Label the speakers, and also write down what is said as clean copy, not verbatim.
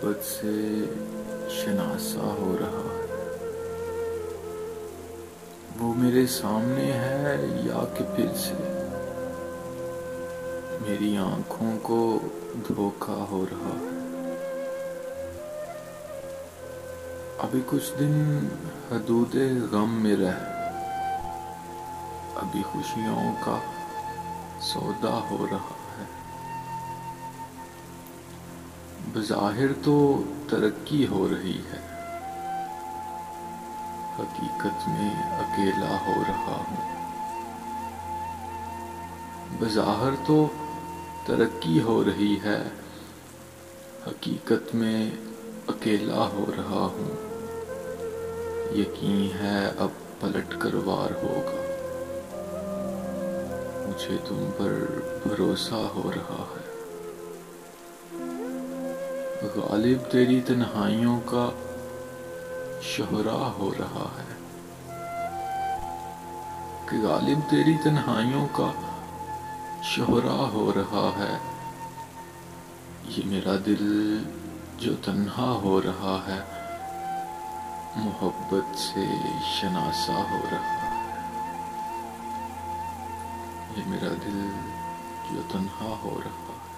Speaker 1: محبت سے شناسا ہو رہا ہے۔ وہ میرے سامنے ہے یا کہ پھر سے میری آنکھوں کو دھوکا ہو رہا ہے۔ ابھی کچھ دن حدود غم میں رہ، ابھی خوشیوں کا سودا ہو رہا ہے۔ بظاہر تو ترقی ہو رہی ہے، حقیقت میں اکیلا ہو رہا ہوں۔ بظاہر تو ترقی ہو رہی ہے، حقیقت میں اکیلا ہو رہا ہوں۔ یقین ہے اب پلٹ کر وار ہوگا، مجھے تم پر بھروسہ ہو رہا ہے۔ غالب تیری تنہائیوں کا شہرا ہو رہا ہے، کہ غالب تیری تنہائیوں کا شہرا ہو رہا ہے۔ یہ میرا دل جو تنہا ہو رہا ہے، محبت سے شناسا ہو رہا ہے۔ یہ میرا دل جو تنہا ہو رہا ہے۔